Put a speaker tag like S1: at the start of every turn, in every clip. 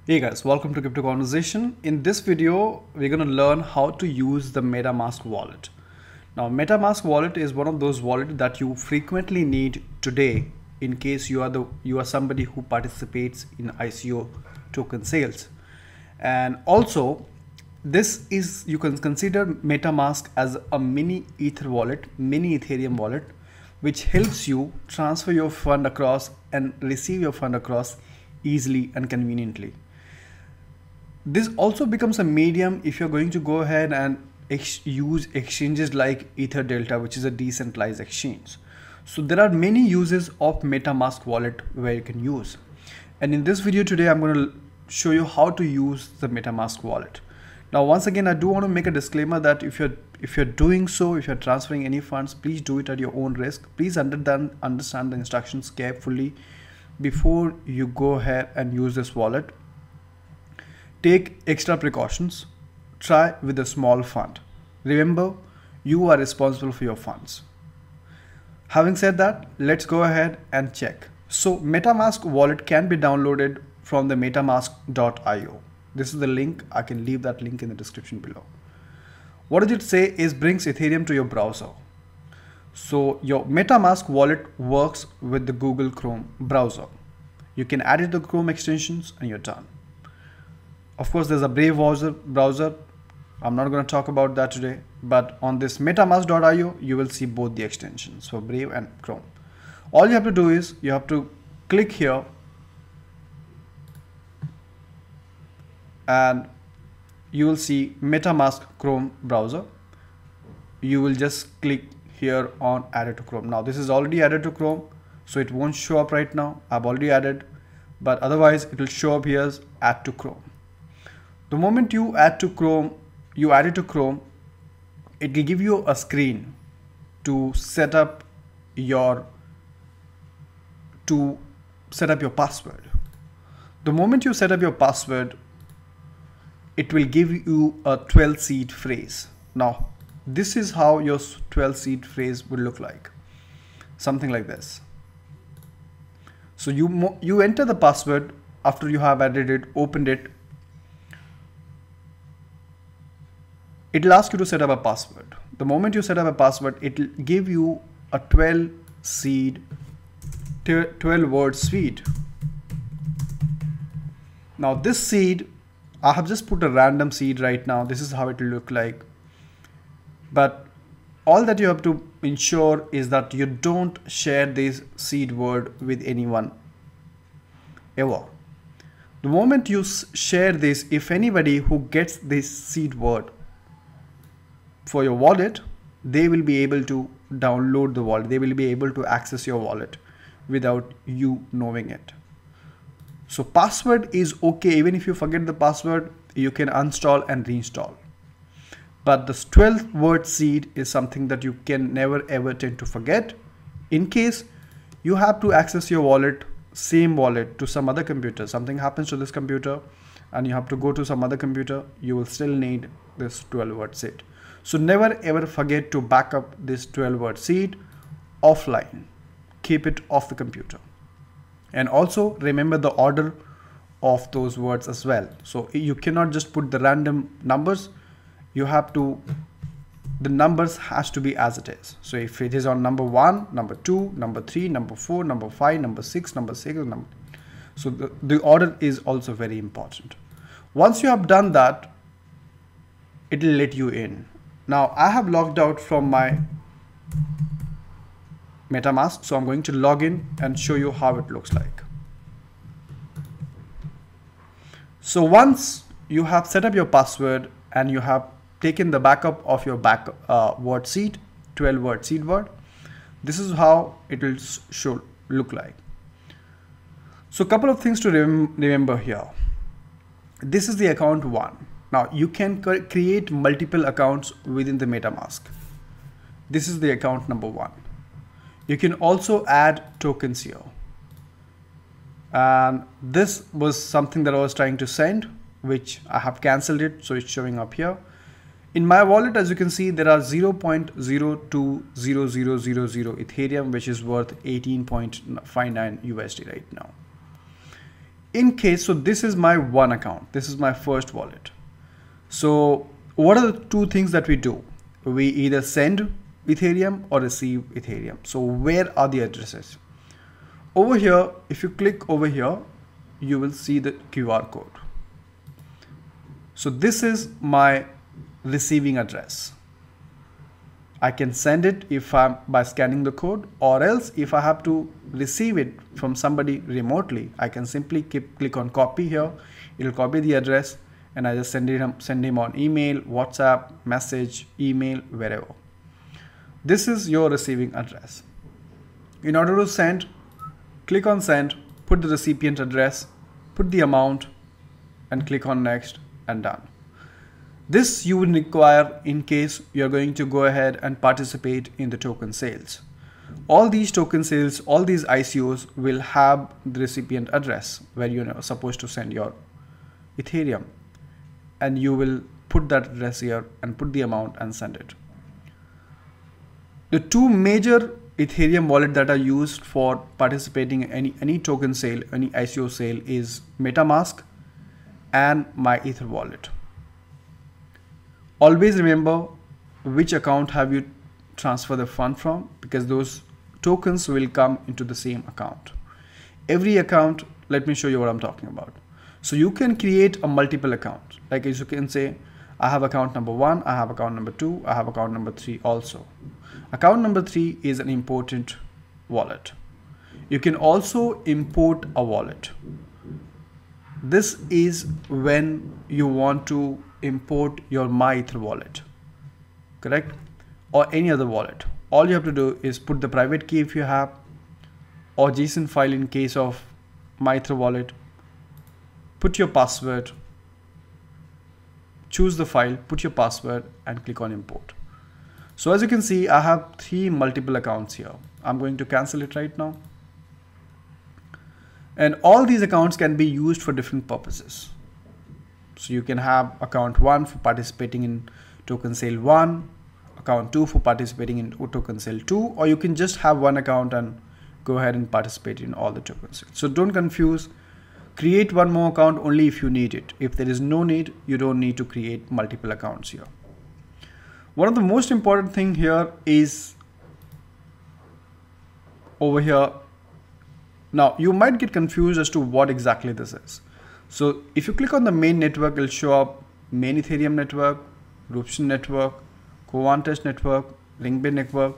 S1: Hey guys, welcome to Crypto Conversation. In this video, we're going to learn how to use the Metamask wallet. Now, Metamask wallet is one of those wallets that you frequently need today in case you are somebody who participates in ICO token sales. And also, you can consider Metamask as a mini Ether wallet, mini Ethereum wallet, which helps you transfer your fund across and receive your fund across easily and conveniently. This also becomes a medium if you're going to go ahead and use exchanges like Ether Delta, which is a decentralized exchange. So there are many uses of Metamask wallet where you can use. And in this video today, I'm going to show you how to use the Metamask wallet. Now, once again, I do want to make a disclaimer that if you're doing so, if you're transferring any funds, please do it at your own risk. Please understand the instructions carefully before you go ahead and use this wallet. Take extra precautions. Try with a small fund. Remember, you are responsible for your funds. Having said that, let's go ahead and check. So Metamask wallet can be downloaded from the metamask.io. This is the link. I can leave that link in the description below. What does it say is brings Ethereum to your browser. So your Metamask wallet works with the Google Chrome browser. You can add it to the Chrome extensions and you're done. Of course, there's a Brave browser. I'm not going to talk about that today, but on this metamask.io, you will see both the extensions for Brave and Chrome. All you have to do is you have to click here and you will see Metamask Chrome browser. You will just click here on add to Chrome. Now this is already added to Chrome, so it won't show up right now. I've already added, but otherwise it will show up here as add to Chrome. The moment you add it to Chrome, it will give you a screen to set up your password. The moment you set up your password, it will give you a 12-seed phrase. Now, this is how your 12-seed phrase will look like. Something like this. So you enter the password after you have added it, opened it. It will ask you to set up a password. The moment you set up a password, it will give you a 12-word seed. Now this seed, I have just put a random seed right now. This is how it will look like. But all that you have to ensure is that you don't share this seed word with anyone ever. The moment you share this, if anybody who gets this seed word for your wallet, they will be able to download the wallet. They will be able to access your wallet without you knowing it. So password is okay. Even if you forget the password, you can uninstall and reinstall. But this 12-word seed is something that you can never ever tend to forget. In case you have to access your wallet, same wallet, to some other computer, something happens to this computer and you have to go to some other computer, you will still need this 12-word seed. So never ever forget to back up this 12-word seed offline. Keep it off the computer. And also remember the order of those words as well. So you cannot just put the random numbers. The numbers has to be as it is. So if it is on number 1, number 2, number 3, number 4, number 5, number 6, number 6, so the order is also very important. Once you have done that, it will let you in. Now I have logged out from my Metamask, so I'm going to log in and show you how it looks like. So once you have set up your password and you have taken the backup of your word seed, 12-word seed word, this is how it will look like. So a couple of things to remember here. This is the account 1. Now you can create multiple accounts within the Metamask. This is the account number 1. You can also add tokens here. And this was something that I was trying to send, which I have cancelled it, so it's showing up here. In my wallet, as you can see, there are 0.020000 Ethereum, which is worth 18.59 USD right now. in case, so this is my one account, this is my first wallet. So what are the two things that we do? We either send Ethereum or receive Ethereum. So where are the addresses? Over here, if you click over here, you will see the QR code. So this is my receiving address. I can send it if I'm by scanning the code, or else if I have to receive it from somebody remotely, I can simply click on copy here. It'll copy the address and I just send him on email, WhatsApp, message, email, wherever. This is your receiving address. In order to send, click on send, put the recipient address, put the amount and click on next and done. This you will require in case you're going to go ahead and participate in the token sales. All these token sales, all these ICOs will have the recipient address where you're supposed to send your Ethereum, and you will put that address here and put the amount and send it. The two major Ethereum wallet that are used for participating in any token sale, any ICO sale is Metamask and my Ether wallet. Always remember which account have you transfer the fund from, because those tokens will come into the same account. Every account, let me show you what I'm talking about. So you can create a multiple account. Like as you can say, I have account number 1, I have account number 2, I have account number 3 also. Account number 3 is an important wallet. You can also import a wallet. This is when you want to import your My Ether wallet, correct? Or any other wallet. All you have to do is put the private key if you have, or JSON file in case of My Ether wallet. Put your password, choose the file, put your password and click on import. So as you can see, I have 3 multiple accounts here. I'm going to cancel it right now. And all these accounts can be used for different purposes. So you can have account 1 for participating in token sale 1, account 2 for participating in token sale 2, or you can just have one account and go ahead and participate in all the token sales. So don't confuse. Create one more account only if you need it. If there is no need, you don't need to create multiple accounts here. One of the most important thing here is over here. Now you might get confused as to what exactly this is. So if you click on the main network, it'll show up main Ethereum network, Ruption network, Covantage network, Ringbit network.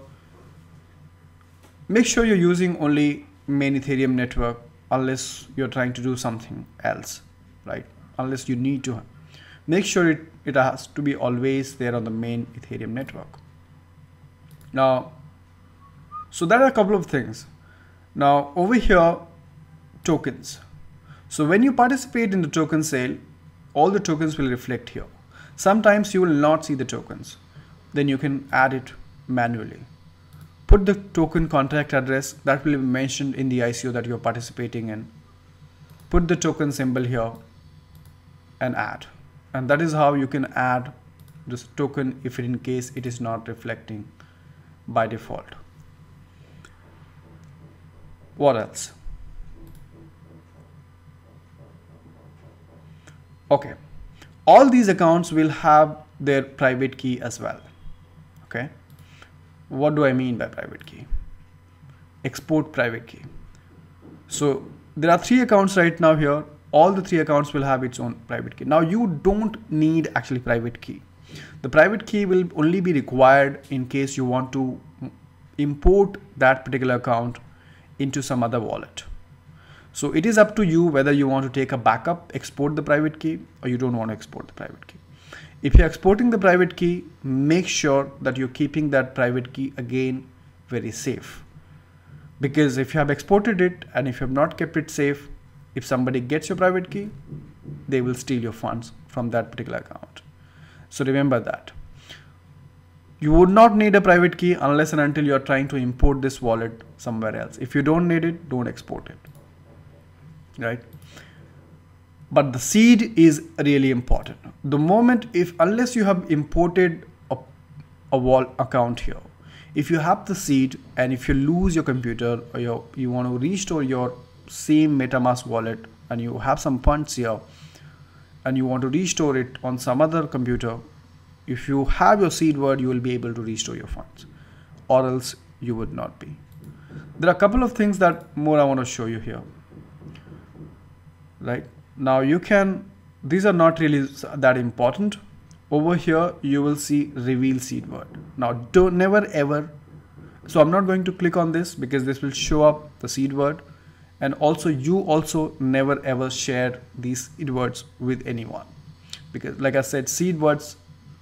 S1: Make sure you're using only main Ethereum network unless you're trying to do something else, right? Unless you need to. Make sure it has to be always there on the main Ethereum network. Now, so there are a couple of things. Now over here, tokens. So when you participate in the token sale, all the tokens will reflect here. Sometimes you will not see the tokens. Then you can add it manually. Put the token contract address that will be mentioned in the ICO that you're participating in. Put the token symbol here and add. And that is how you can add this token if in case it is not reflecting by default. What else? Okay, all these accounts will have their private key as well. Okay, what do I mean by private key? Export private key. So there are 3 accounts right now here. All the 3 accounts will have its own private key. Now you don't need actually private key. The private key will only be required in case you want to import that particular account into some other wallet. So it is up to you whether you want to take a backup, export the private key, or you don't want to export the private key. If you're exporting the private key, make sure that you're keeping that private key again very safe. Because if you have exported it and if you have not kept it safe, if somebody gets your private key, they will steal your funds from that particular account. So remember that. You would not need a private key unless and until you're trying to import this wallet somewhere else. If you don't need it, don't export it. Right? But the seed is really important. The moment unless you have imported a wallet account here, if you have the seed and if you lose your computer or you want to restore your same MetaMask wallet and you have some funds here and you want to restore it on some other computer, if you have your seed word, you will be able to restore your funds, or else you would not be. There are a couple of things that more I want to show you here. Right now you can, these are not really that important. Over here you will see reveal seed word. Now don't never ever, so I'm not going to click on this because this will show up the seed word, and also you also never ever share these seed words with anyone, because like I said, seed words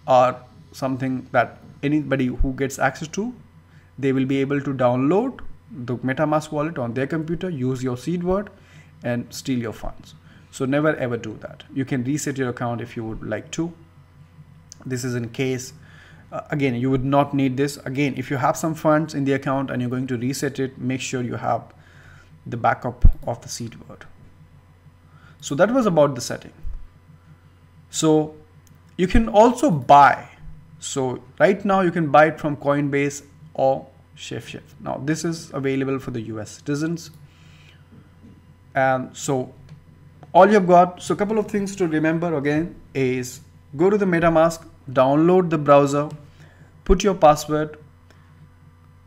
S1: are something that anybody who gets access to, they will be able to download the MetaMask wallet on their computer, use your seed word and steal your funds. So never ever do that. You can reset your account if you would like to. This is in case, again, you would not need this. Again, if you have some funds in the account and you're going to reset it, make sure you have the backup of the seed word. So that was about the setting. So you can also buy. So right now you can buy it from Coinbase or Shift. Now this is available for the US citizens. And so all you've got, so a couple of things to remember again is go to the MetaMask, download the browser, put your password,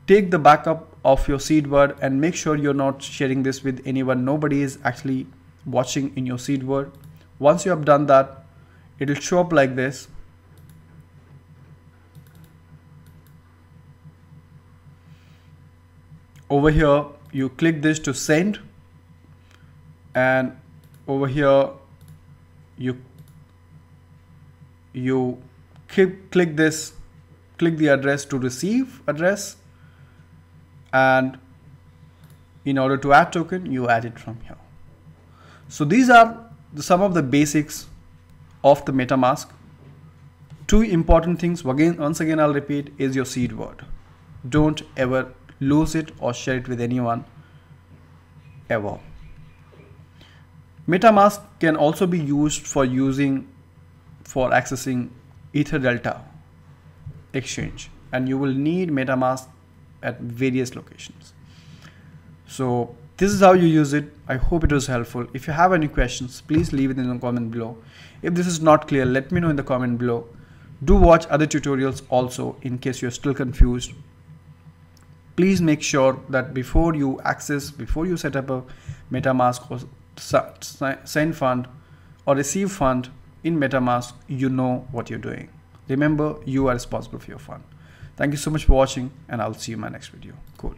S1: take the backup of your seed word, and make sure you're not sharing this with anyone. Nobody is actually watching in your seed word. Once you have done that, it will show up like this. Over here you click this to send, and over here you click this, click the address to receive address, and in order to add token you add it from here. So these are some of the basics of the MetaMask. Two important things, once again I'll repeat, is your seed word. Don't ever lose it or share it with anyone ever. MetaMask can also be used for accessing Ether Delta exchange, and you will need MetaMask at various locations. So this is how you use it. I hope it was helpful. If you have any questions, please leave it in the comment below. If this is not clear, let me know in the comment below. Do watch other tutorials also in case you're still confused. Please make sure that before you set up a MetaMask or send fund or receive fund in MetaMask, you know what you're doing. Remember, you are responsible for your fund. Thank you so much for watching, and I'll see you in my next video. Cool.